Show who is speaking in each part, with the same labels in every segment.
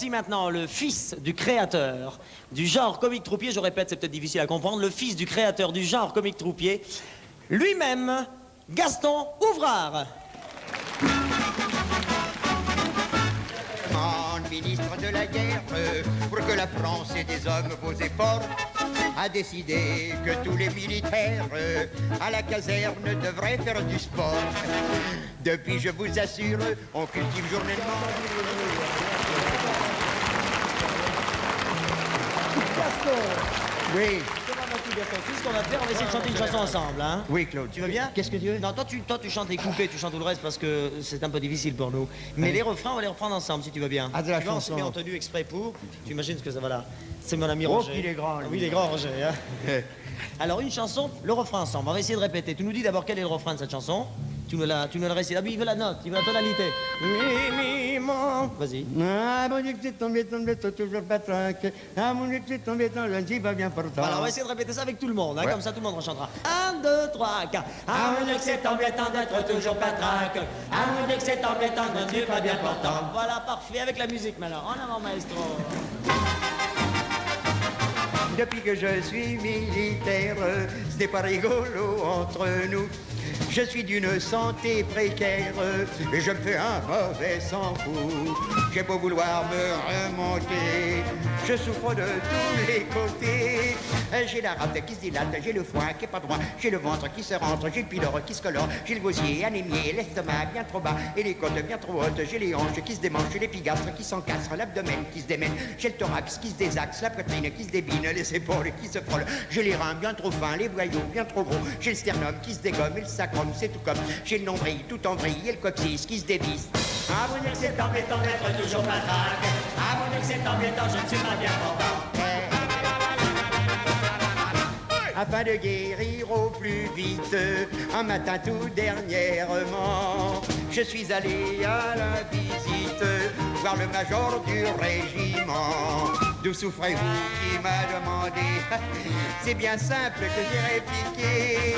Speaker 1: Voici maintenant le fils du créateur du genre comique troupier. Je répète, c'est peut-être difficile à comprendre. Le fils du créateur du genre comique troupier, lui-même, Gaston Ouvrard.
Speaker 2: Ministre de la guerre, pour que la France ait des hommes beaux et forts, a décidé que tous les militaires à la caserne devraient faire du sport. Depuis, je vous assure, on cultive journellement.
Speaker 1: Gaston!
Speaker 2: Oui.
Speaker 1: Comment vas-tu, Gaston? Tu sais ce qu'on va faire? On va essayer de chanter une chanson ensemble, hein?
Speaker 2: Oui, Claude.
Speaker 1: Tu veux bien?
Speaker 2: Qu'est-ce que tu veux?
Speaker 1: Non, toi, tu chantes les coupés, tu chantes tout le reste parce que c'est un peu difficile pour nous. Mais les refrains, on va les reprendre ensemble, si tu veux bien.
Speaker 2: Ah, de la
Speaker 1: Tu vois, on s'est
Speaker 2: chanson.
Speaker 1: bien entendu exprès pour. Tu imagines ce que ça va là? C'est mon ami
Speaker 2: Oh,
Speaker 1: Roger.
Speaker 2: qu'il est grand, lui.
Speaker 1: Oui, il est grand, Roger. Hein? Alors, une chanson, le refrain ensemble. On va essayer de répéter. Tu nous dis d'abord quel est le refrain de cette chanson. Tu nous le récites. Ah oui, il veut la note, il veut la tonalité. Mi, mi, mon. Vas-y.
Speaker 2: Ah, mon Dieu, que c'est tombé, toujours patraque. Ah, mon Dieu, que c'est tombé, je ne suis pas bien portant.
Speaker 1: Voilà, on va essayer de répéter ça avec tout le monde, hein,
Speaker 2: Ouais.
Speaker 1: comme ça tout le monde rechantera. 1, 2, 3, 4. Ah, mon Dieu, que c'est embêtant d'être toujours patraque. Ah, mon Dieu, que c'est embêtant de ne suis pas bien portant. Voilà, parfait, avec la musique maintenant. En avant, maestro.
Speaker 2: Depuis que je suis militaire, ce n'est pas rigolo entre nous. Je suis d'une santé précaire et je me fais un mauvais sang-fou. J'ai beau vouloir me remonter, je souffre de tous les côtés. J'ai la rate qui se dilate, j'ai le foin qui est pas droit, j'ai le ventre qui se rentre, j'ai le pylore qui se colore, j'ai le gosier anémié, l'estomac bien trop bas et les côtes bien trop hautes, j'ai les hanches qui se démanchent, les pigastres qui s'encastrent, l'abdomen qui se démène, j'ai le thorax qui se désaxe, la poitrine qui se débine, les épaules qui se frôlent, j'ai les reins bien trop fins, les boyaux bien trop gros, j'ai le sternum qui se dégomme et le sacrum c'est tout comme, j'ai le nombril tout en vrille et le coccyx qui se dévisse.
Speaker 1: Ah, mon Dieu, que c'est embêtant d'être toujours patraque. Ah, mon Dieu, que c'est embêtant, je ne suis pas bien portant.
Speaker 2: Afin de guérir au plus vite, un matin tout dernièrement, je suis allé à la visite, voir le major du régiment. D'où souffrez-vous qui m'a demandé? C'est bien simple que j'ai répliqué.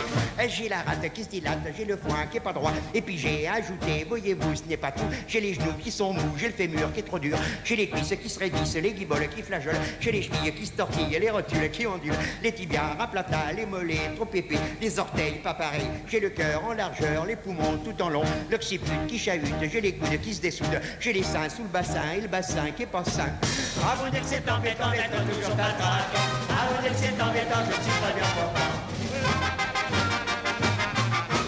Speaker 2: J'ai la rate qui se dilate, j'ai le foin qui est pas droit, et puis j'ai ajouté, voyez-vous, ce n'est pas tout. J'ai les genoux qui sont mous, j'ai le fémur qui est trop dur, j'ai les cuisses qui se raidissent, les guiboles qui flageolent, j'ai les chevilles qui se tortillent, les rotules qui ondulent, les tibias raplata, les mollets trop épais, les orteils pas pareils, j'ai le cœur en largeur, les poumons tout en long, l'occiput qui chahute, j'ai les coudes qui se dessoudent, j'ai les seins sous le bassin et le bassin qui est pas sain.
Speaker 1: Ah, mon Dieu, que c'est embêtant d'être toujours patraque. Ah, mon Dieu, que c'est embêtant, je ne suis pas bien portant.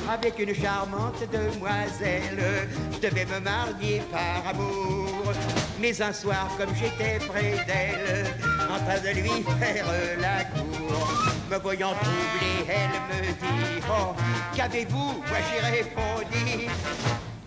Speaker 2: Avec une charmante demoiselle, je devais me marier par amour. Mais un soir, comme j'étais près d'elle, en train de lui faire la cour, me voyant troublé, elle me dit: oh, qu'avez-vous? Moi j'ai répondu: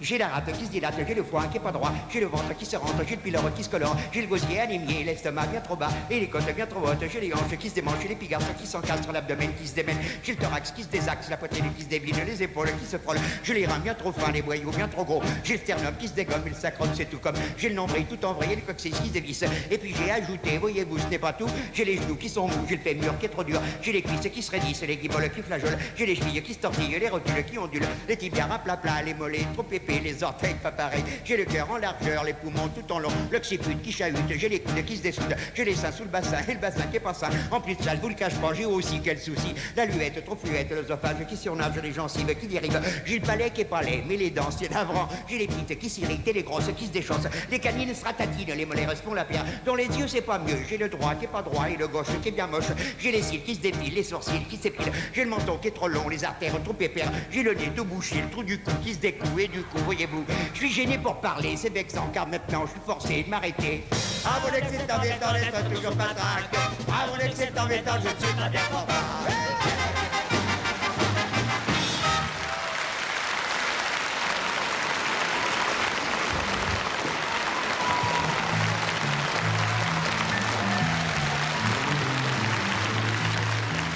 Speaker 2: j'ai la rate qui se dilate, j'ai le foin qui est pas droit, j'ai le ventre qui se rentre, j'ai le pylore qui se colore, j'ai le gosier anémié, l'estomac bien trop bas et les côtes bien trop hautes, j'ai les hanches qui se démanchent, j'ai les pigastres qui s'encastrent, l'abdomen qui se démène, j'ai le thorax qui se désaxe, la poitrine qui se débine, les épaules qui se frôlent, j'ai les reins bien trop fins, les boyaux bien trop gros, j'ai le sternum qui se dégomme et le sacrum c'est tout comme, j'ai le nombril tout envrayé, le coccyx qui se dévisse, et puis j'ai ajouté, voyez-vous, ce n'est pas tout, j'ai les genoux qui sont mous, j'ai le fémur qui est trop dur, j'ai les cuisses qui se raidissent, les guiboles qui flageolent, j'ai les chevilles qui se tortillent, les rotules qui ondulent, les tibias plat, les mollets trop épais, les orteils pas pareils, j'ai le cœur en largeur, les poumons tout en long, l'occiput qui chahute, j'ai les coudes qui se dessoudent, j'ai les seins sous le bassin et le bassin qui est pas sain. En plus de ça, je vous le cache pas, j'ai aussi quel souci, la luette trop fluette, l'œsophage qui surnage, les gencives qui dérivent, j'ai le palais qui est pas laid, mais les dents c'est navrant, j'ai les petites qui s'irritent et les grosses qui se déchaussent, les canines se ratatinent, les molaires se font la pierre, dans les yeux c'est pas mieux, j'ai le droit qui est pas droit et le gauche qui est bien moche, j'ai les cils qui se dépilent, les sourcils qui s'épilent, j'ai le menton qui est trop long, les artères trop épères, j'ai le nez tout bouché, le trou du cou qui se découe et du coup, voyez-vous, je suis gêné pour parler, c'est vexant car maintenant je suis forcé de m'arrêter. Ah mon ex c'est embêtant d'être toujours patraque. Ah mon ex c'est embêtant, je ne suis pas bien portant.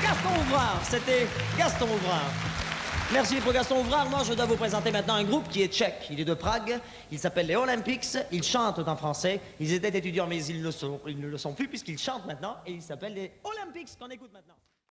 Speaker 1: Gaston Ouvrard, c'était Gaston Ouvrard. Merci pour Gaston Ouvrard. Moi, je dois vous présenter maintenant un groupe qui est tchèque. Il est de Prague. Il s'appelle les Olympics. Ils chantent en français. Ils étaient étudiants, mais ils ne le sont plus puisqu'ils chantent maintenant. Et ils s'appellent les Olympics qu'on écoute maintenant.